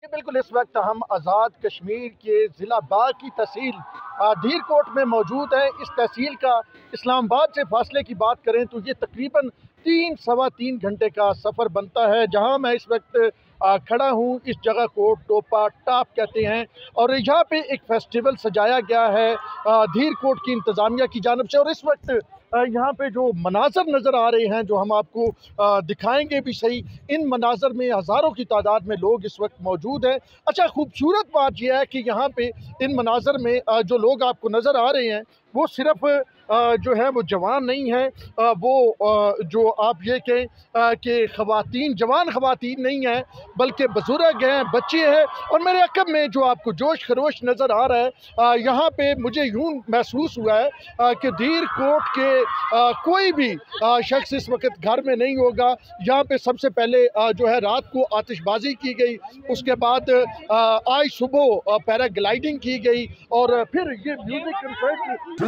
बिल्कुल, इस वक्त हम आज़ाद कश्मीर के ज़िला बाग की तहसील धीरकोट में मौजूद हैं। इस तहसील का इस्लामाबाद से फासले की बात करें तो ये तकरीबन 3 सवा 3 घंटे का सफ़र बनता है। जहां मैं इस वक्त खड़ा हूं, इस जगह को टोपा टाप कहते हैं और यहाँ पे एक फेस्टिवल सजाया गया है धीरकोट की इंतज़ामिया की जानिब से। और इस वक्त यहाँ पे जो मनाज़र नज़र आ रहे हैं, जो हम आपको दिखाएंगे भी सही, इन मनाज़र में हज़ारों की तादाद में लोग इस वक्त मौजूद हैं। अच्छा, खूबसूरत बात यह है कि यहाँ पे इन मनाज़र में जो लोग आपको नज़र आ रहे हैं वो सिर्फ़ जो है वो जवान नहीं है, वो जो आप ये कहें कि ख़वातीन, जवान ख़वातीन नहीं हैं, बल्कि बुज़ुर्ग हैं, बच्चे हैं। और मेरे अक़ब में जो आपको जोश खरोश नज़र आ रहा है, यहाँ पे मुझे यूँ महसूस हुआ है कि धीरकोट के कोई भी शख्स इस वक्त घर में नहीं होगा। यहाँ पे सबसे पहले जो है रात को आतिशबाजी की गई, उसके बाद आज सुबह पैराग्लाइडिंग की गई और फिर ये म्यूज़िक कंसर्ट।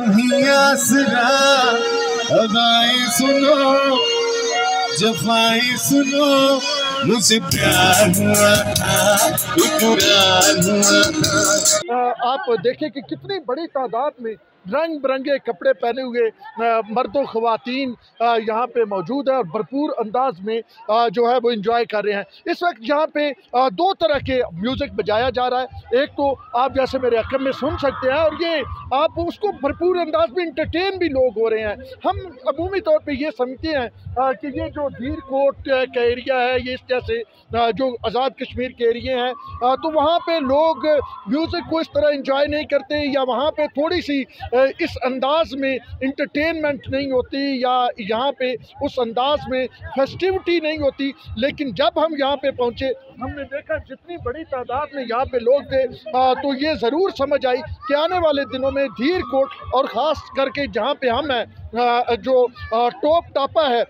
सुनो जफाएं सुनो, मुझसे प्यार हुआ था, इकरार हुआ था। आप देखें कि कितनी बड़ी तादाद में रंग बिरंगे कपड़े पहने हुए मर्दों ख़वातीन यहाँ पे मौजूद है और भरपूर अंदाज में जो है वो इंजॉय कर रहे हैं। इस वक्त यहाँ पे दो तरह के म्यूज़िक बजाया जा रहा है। एक तो आप जैसे मेरे अक़ब में सुन सकते हैं और ये आप उसको भरपूर अंदाज में इंटरटेन भी लोग हो रहे हैं। हम अमूमी तौर पे ये समझते हैं कि ये जो धीरकोट का एरिया है, ये इस जैसे जो आज़ाद कश्मीर के एरिए हैं, तो वहाँ पे लोग म्यूज़िक को इस तरह इंजॉय नहीं करते, या वहाँ पे थोड़ी सी इस अंदाज में इंटरटेनमेंट नहीं होती, या यहाँ पे उस अंदाज में फेस्टिविटी नहीं होती। लेकिन जब हम यहाँ पे पहुँचे, हमने देखा जितनी बड़ी तादाद में यहाँ पे लोग थे, तो ये ज़रूर समझ आई कि आने वाले दिनों में धीरकोट और ख़ास करके जहाँ पे हम हैं, जो टोप टापा है,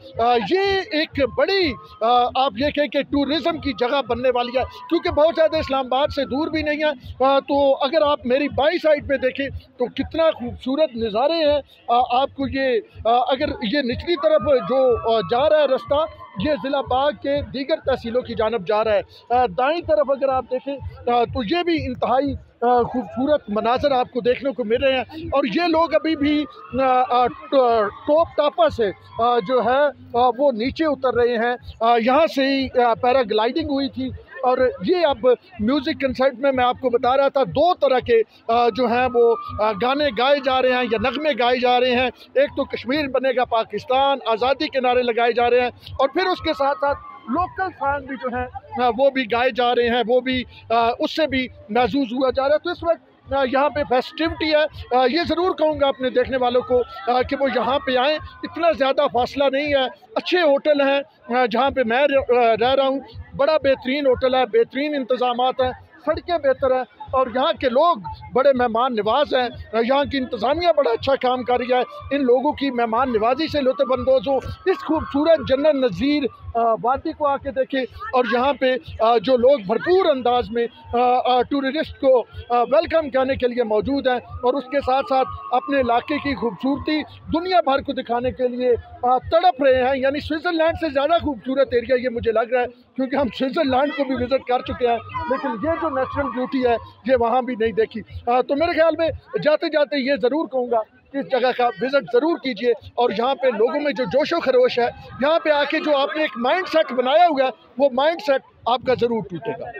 ये एक बड़ी आप ये कहें कि टूरिज़म की जगह बनने वाली है, क्योंकि बहुत ज़्यादा इस्लामाबाद से दूर भी नहीं है। तो अगर आप मेरी बाई साइड पे देखें तो कितना खूबसूरत नज़ारे हैं। आपको ये अगर ये निचली तरफ जो जा रहा है रास्ता, ये ज़िला बाग के दीगर तहसीलों की जानिब जा रहा है। दाईं तरफ अगर आप देखें तो ये भी इंतहाई खूबसूरत मनाज़र आपको देखने को मिल रहे हैं। और ये लोग अभी भी टोप टापा से जो है वो नीचे उतर रहे हैं। यहाँ से ही पैराग्लाइडिंग हुई थी और ये अब म्यूज़िक कंसर्ट में मैं आपको बता रहा था, दो तरह के जो हैं वो गाने गाए जा रहे हैं या नगमे गाए जा रहे हैं। एक तो कश्मीर बनेगा पाकिस्तान, आज़ादी के नारे लगाए जा रहे हैं, और फिर उसके साथ साथ लोकल सॉन्ग भी जो हैं वो भी गाए जा रहे हैं, वो भी उससे भी महसूस हुआ जा रहा है। तो इस वक्त यहाँ पे फेस्टिविटी है। ये ज़रूर कहूँगा अपने देखने वालों को कि वो यहाँ पे आएँ। इतना ज़्यादा फासला नहीं है, अच्छे होटल हैं जहाँ पे मैं रह रहा हूँ। बड़ा बेहतरीन होटल है, बेहतरीन इंतज़ामात हैं, सड़कें बेहतर हैं और यहाँ के लोग बड़े मेहमान नवाज़ हैं। यहाँ की इंतज़ामिया बड़ा अच्छा काम कर रही है। इन लोगों की मेहमान नवाजी से लुत्फ़अंदोज़ हो, इस खूबसूरत जन्नत नज़ीर वादी को आके देखें। और यहाँ पे जो लोग भरपूर अंदाज में टूरिस्ट को वेलकम करने के लिए मौजूद हैं, और उसके साथ साथ अपने इलाके की खूबसूरती दुनिया भर को दिखाने के लिए तड़प रहे हैं। यानी स्विट्ज़रलैंड से ज़्यादा खूबसूरत एरिया ये मुझे लग रहा है, क्योंकि हम स्विट्ज़रलैंड को भी विज़िट कर चुके हैं, लेकिन ये जो नेचुरल ब्यूटी है ये वहाँ भी नहीं देखी। तो मेरे ख्याल में जाते जाते ये ज़रूर कहूँगा कि इस जगह का विज़िट ज़रूर कीजिए। और यहाँ पे लोगों में जो जोशो खरोश है, यहाँ पे आके जो आपने एक माइंड सेट बनाया हुआ है, वो माइंड सेट आपका ज़रूर टूटेगा।